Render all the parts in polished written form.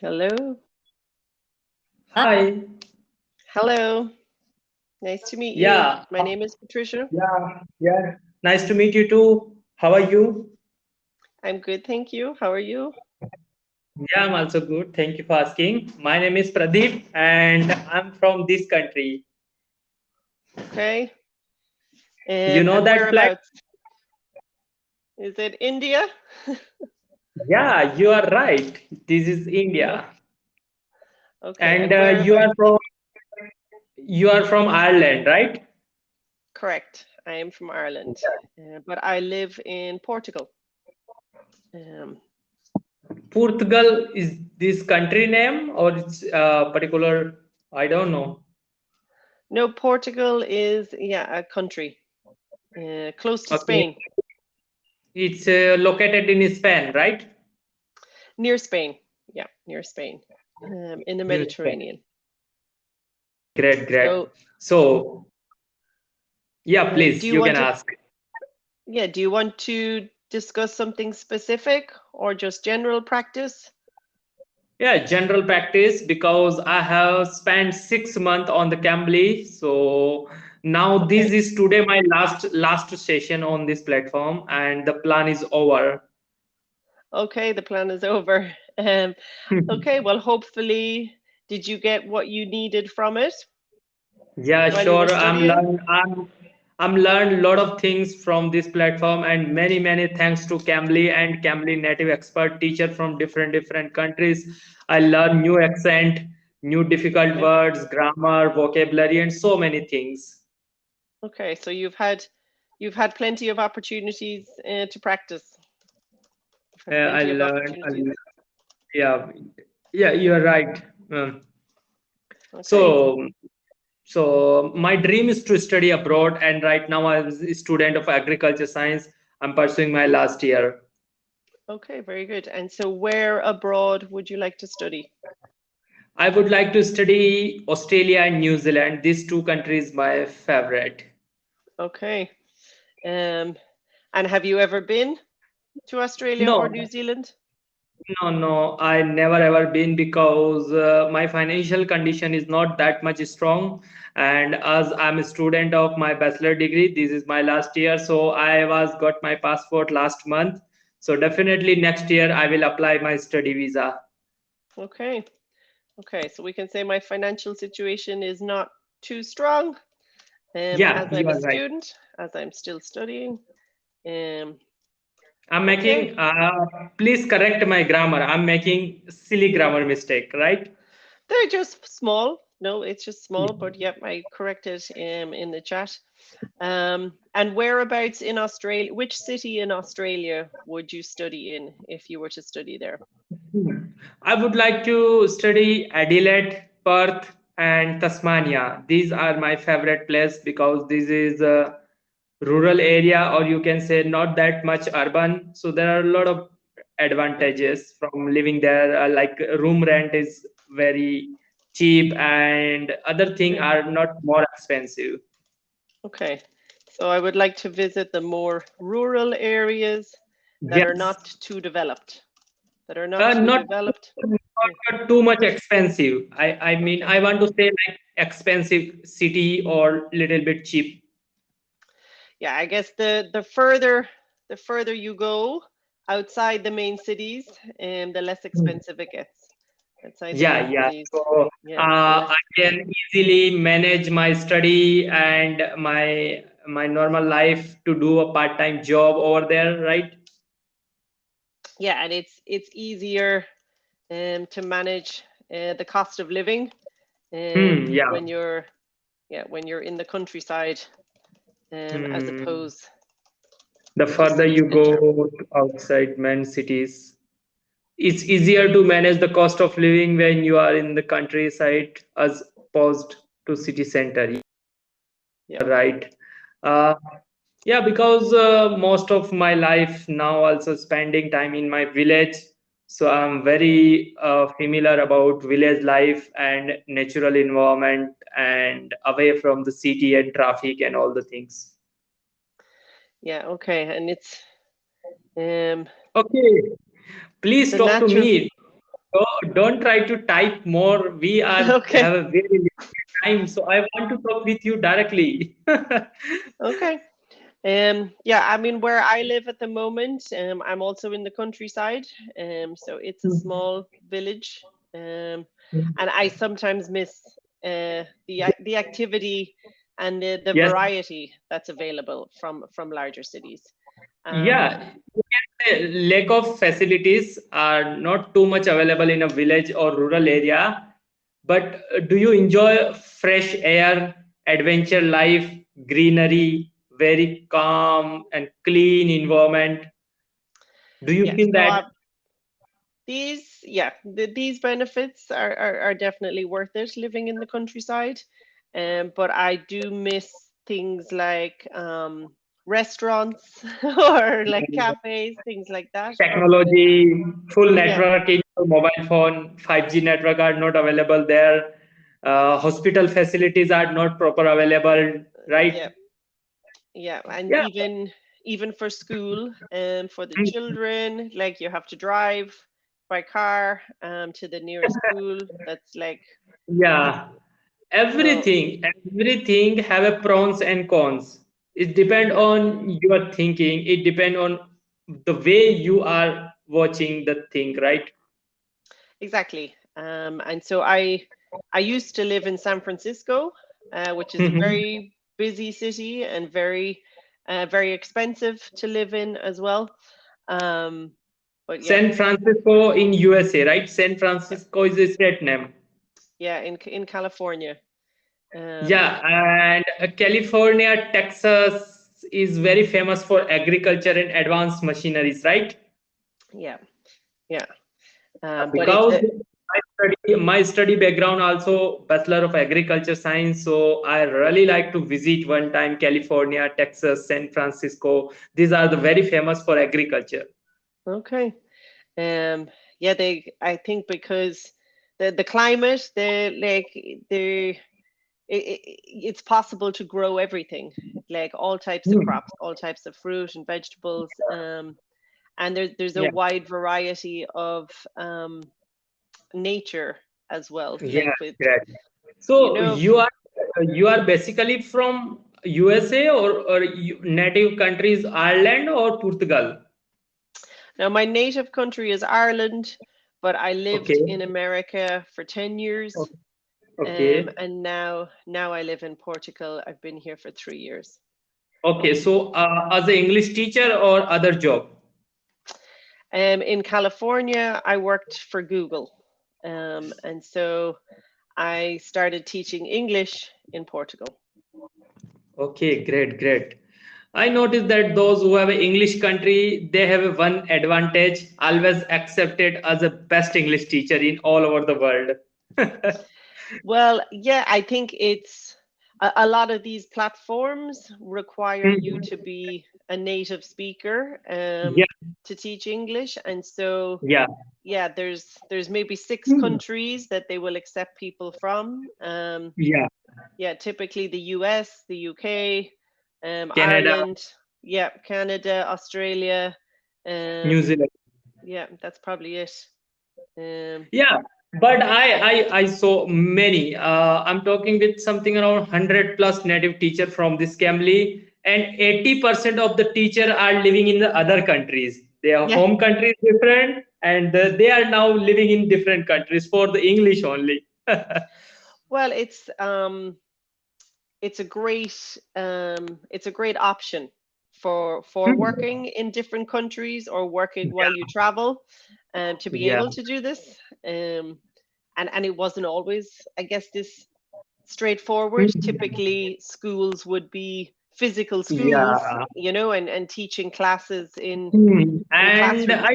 Hello. Hi. Hello. Nice to meet you. Yeah. My name is Patricia. Yeah. Nice to meet you too. How are you? I'm good, thank you. How are you? Yeah, I'm also good. Thank you for asking. My name is Pradeep and I'm from this country. Okay. You know And that flag? whereabouts? Is it India? Yeah, you are right. This is India. Okay. And And whereabouts? you are from Ireland, right? Correct. I am from Ireland, but I live in Portugal. Um, Portugal is this country name or it's particular? I don't know. no, Portugal is, yeah, a country close to Okay. Spain, It's located in Spain, right? near Spain. Yeah, near Spain, in the New Spain. Mediterranean. Great, great. So, So, yeah, do please, you you want can to ask. Yeah, do you want to discuss something specific or just general practice? Yeah, general practice because I have spent 6 months on the Cambly. So now this Okay. is today my last session on this platform, and the plan is over. Okay, the plan is over. Okay, well, hopefully, did you get what you needed from it Yeah, while you were sure. studying? I'm learned a lot of things from this platform, and many thanks to Cambly and Cambly native expert teacher from different countries. I learn new accent, new difficult Okay. words, grammar, vocabulary, and so many things. Okay, so you've had plenty of opportunities to practice. You've had I plenty of learned. opportunities. Yeah, yeah, you're right. Um, Okay. so, so my dream is to study abroad, and right now I'm a student of agriculture science. I'm pursuing my last year. Okay, very good. And so where abroad would you like to study? I would like to study Australia and New Zealand. These two countries my favorite. Okay. Um, and have you ever been to Australia or No, New Zealand? no, I never ever been because my financial condition is not that much strong. And as I'm a student of my bachelor degree, this is my last year. So I was got my passport last month. So definitely next year I will apply my study visa. Okay. Okay. So we can say my financial situation is not too strong Yeah, as you I'm a are right. student, as I'm still studying. Um, I'm okay. making, please correct my grammar. I'm making silly grammar mistake, right? They're just small. No, it's just small, but yep, I corrected in the chat. And whereabouts in Australia, which city in Australia would you study in if you were to study there? Hmm. I would like to study Adelaide, Perth, and Tasmania. These are my favorite place because this is a rural area, or you can say not that much urban. So there are a lot of advantages from living there. Like room rent is very cheap, and other things Okay. are not more expensive. Okay. So I would like to visit the more rural areas that are Yes, not too developed. That are not too not developed. Yeah. too much expensive. I mean Okay. I want to say like expensive city or little bit cheap. Yeah, I guess the further you go outside the main cities, the less Hmm. expensive it gets. Outside the main Yeah. cities. So Yeah, the less. I can easily manage my study and my normal life to do a part-time job over there, right? Yeah, and it's easier to manage the cost of living Yeah. when you're in the countryside as Hmm. opposed The to further city you go center. to outside main cities, it's easier to manage the cost of living when you are in the countryside as opposed to city center. Yeah. Right. Uh, yeah, because most of my life now also spending time in my village. So I'm very familiar about village life and natural environment and away from the city and traffic and all the things. Yeah, okay. And it's um Okay, please the talk to natural me. So don't try to type more. We are Okay. have a very limited time, so I want to talk with you directly. Okay. Yeah, I mean, where I live at the moment, I'm also in the countryside. So it's a small village. And I sometimes miss the activity and the Yes, variety that's available from larger cities. Um, yeah. You can say lack of facilities are not too much available in a village or rural area. But do you enjoy fresh air, adventure life, greenery, very calm and clean environment? Do you yeah, feel so that? these benefits are definitely worth it living in the countryside. But I do miss things like restaurants or like cafes, things like that. Technology, full Yeah, network in your mobile phone, 5G network are not available there. Hospital facilities are not proper available, yeah, right? yeah, and Yeah. even for school and for the Mm. children, like you have to drive by car to the nearest school. That's like Yeah. so Everything have a pros and cons. It depend yeah. on your thinking. It depend on the way you are watching the thing, right? Exactly. And so I used to live in San Francisco, which is a Mhm. very busy city and very expensive to live in as well. Um, but yeah, San Francisco in USA, right? San yeah, Francisco is a state name. yeah, in California. Um, Yeah, and California, Texas is very famous for agriculture and advanced machineries, right? yeah, yeah. But it's Because my study background also Bachelor of Agriculture Science, so I really like to visit one time California, Texas, San Francisco. These are the very famous for agriculture. okay. Yeah, I think because the climate, it's possible to grow everything, like all types of Hmm. crops, all types of fruit and vegetables. And there's a Yeah, wide variety of nature as well, yeah, like with, great. you So know, you are basically from USA or native countries Ireland or Portugal? now my native country is Ireland, but I lived Okay. in America for 10 years. Okay. And now I live in Portugal. I've been here for 3 years. Okay. So as an English teacher or other job? In California, I worked for Google. And so I started teaching English in Portugal. Okay, great, great. I noticed that those who have an English country, they have a one advantage, always accepted as a best English teacher in all over the world. Well, yeah, I think it's a lot of these platforms require you Mhm. to be a native speaker Yeah, to teach English. And so, yeah. yeah, there's maybe six Hmm. countries that they will accept people from. Yeah, Yeah, typically the US, the UK, Canada, Ireland, yeah, Canada, Australia. New Um, Zealand. yeah, that's probably it. Um, Yeah, but I saw many. I'm talking with something around 100 plus native teacher from this family, and 80% of the teacher are living in the other countries. Their yeah, home country is different, and they are now living in different countries for the English only. well, it's a great option for Hmm. working in different countries or working while you Yeah, travel, to be yeah. able to do this. And it wasn't always, I guess, this straightforward. Mhm. Typically, schools would be physical schools, Yeah. and teaching classes Hmm. in And classrooms.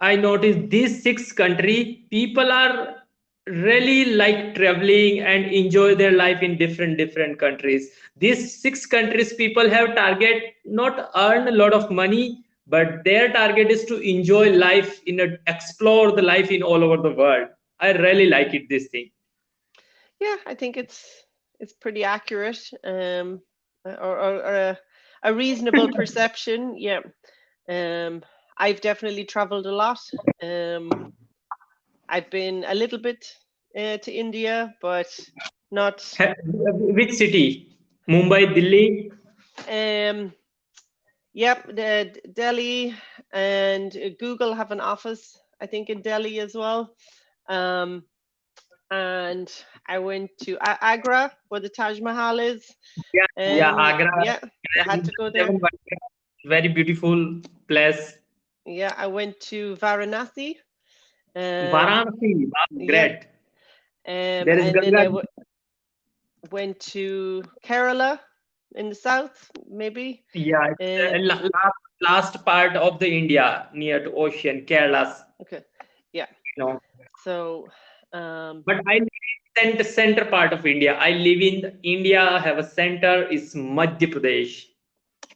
I noticed these six country people are really like traveling and enjoy their life in different countries. These six countries people have target not earn a lot of money, but their target is to enjoy life explore the life in all over the world. I really like it this thing. Yeah, I think it's pretty accurate, or a reasonable perception. Yeah. Um, I've definitely traveled a lot. Um, I've been a little bit to India, but not. Which city? Mumbai, Delhi? Um, yep, the Delhi and Google have an office, I think, in Delhi as well. Um, and I went to Agra, where the Taj Mahal is. Yeah, yeah, Agra. Yeah, I had to go there. Very beautiful place. Yeah, I went to Varanasi. Varanasi, wow, Yep. great. There is And then Ganga. went to Kerala in the south, maybe. Yeah, it's last part of the India near to ocean, Kerala. Okay, yeah. You know. So, But I live in center part of India. I live in India. Have a center is Madhya Pradesh.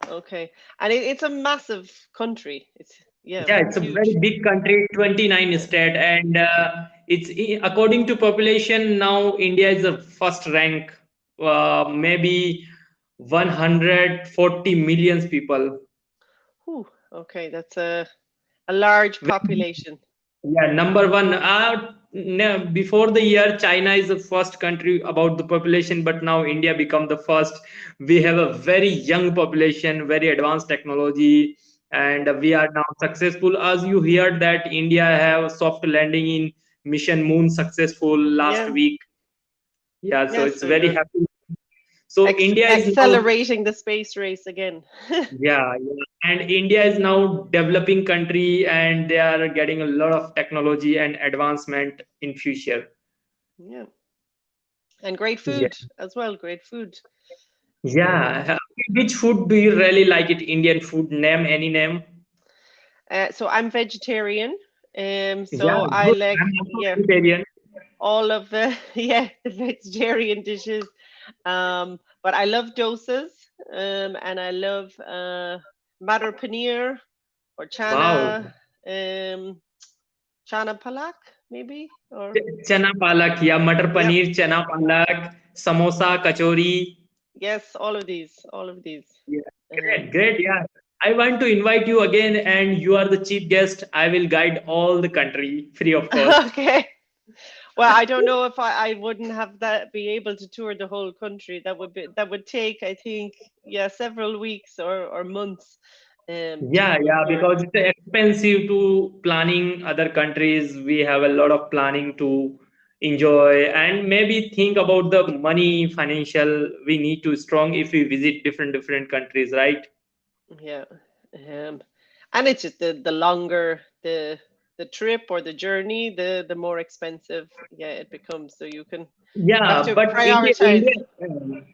okay, and it's a massive country. It's yeah, Yeah, it's a huge. very big country, 29 Yeah. state, and according to population now India is the first rank, maybe 140 millions people. Whew, okay, that's a large population. Yeah, number one. Before the year, China is the first country about the population, but now India become the first. We have a very young population, very advanced technology, and we are now successful. As you heard that India have soft landing in mission Moon successful last Yeah, week. Yeah, so yeah. it's So very you're happy. So India is now. accelerating the space race again. Yeah, yeah. And India is now developing country and they are getting a lot of technology and advancement in future. Yeah, and great Yeah. food as well. Great food. So, Yeah. Which food do you really like it? Indian food name, any name? so I'm vegetarian. Yeah, So I good. like, I'm also yeah, vegetarian. all of the yeah, the vegetarian dishes. But I love dosas. And I love matar paneer or Wow. chana palak, maybe, or Chana palak, yeah, matar yep, paneer, chana palak, samosa, kachori. yes, all of these. Yeah, Um, great, great. Yeah. I want to invite you again, and you are the chief guest. I will guide all the country free of cost. okay. Well, I don't know if I wouldn't have that be able to tour the whole country. That would take, I think, yeah, several weeks or months Yeah, to yeah, tour. because it's expensive to planning other countries. We have a lot of planning to enjoy and maybe think about the money, financial. We need to strong if we visit different countries, right? Yeah. Um, and it's just the longer the trip or the journey, the more expensive, yeah, it becomes. So you can have Yeah, to but prioritize.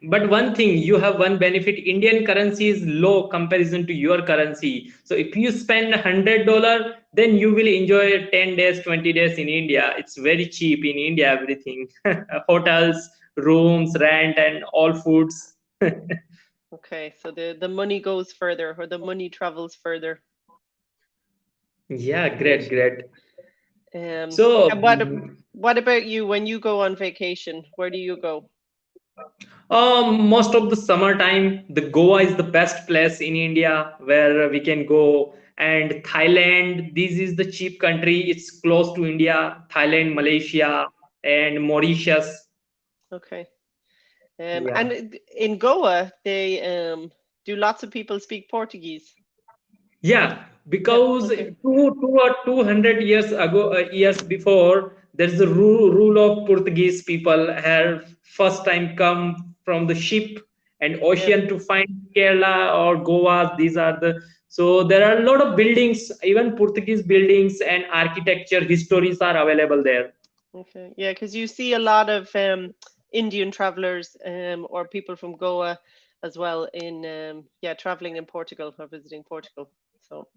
But one thing you have one benefit. Indian currency is low comparison to your currency. So if you spend $100, then you will enjoy 10 days, 20 days in India. It's very cheap in India. Everything, hotels, rooms, rent, and all foods. Okay, so the money goes further or the money travels further. Yeah, great, Great. great. Um, So, and what about you when you go on vacation? Where do you go? most of the summertime, the Goa is the best place in India where we can go. And Thailand, this is the cheap country. It's close to India. Thailand, Malaysia, and Mauritius. Okay. Yeah. And in Goa, they do lots of people speak Portuguese? Yeah, Yep. because Okay. two or 200 years ago, years before, there's the rule of Portuguese people have first time come from the ship and Yep. ocean to find Kerala or Goa. These are the so there are a lot of buildings, even Portuguese buildings and architecture histories are available there. Okay. Yeah, because you see a lot of Indian travelers or people from Goa as well in yeah, traveling in Portugal or visiting Portugal. So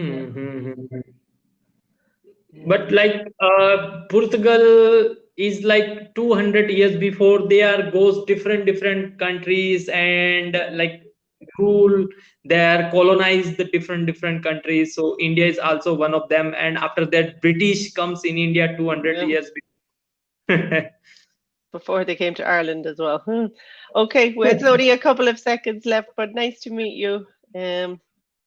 yeah. Hmm, hmm, hmm, hmm. But Um, like Portugal is like 200 years before they are goes different countries and like rule there colonize the different countries. So India is also one of them. And after that, British comes in India 200 yeah. years before. Before they came to Ireland as well. Okay, well, it's only a couple of seconds left, but nice to meet you.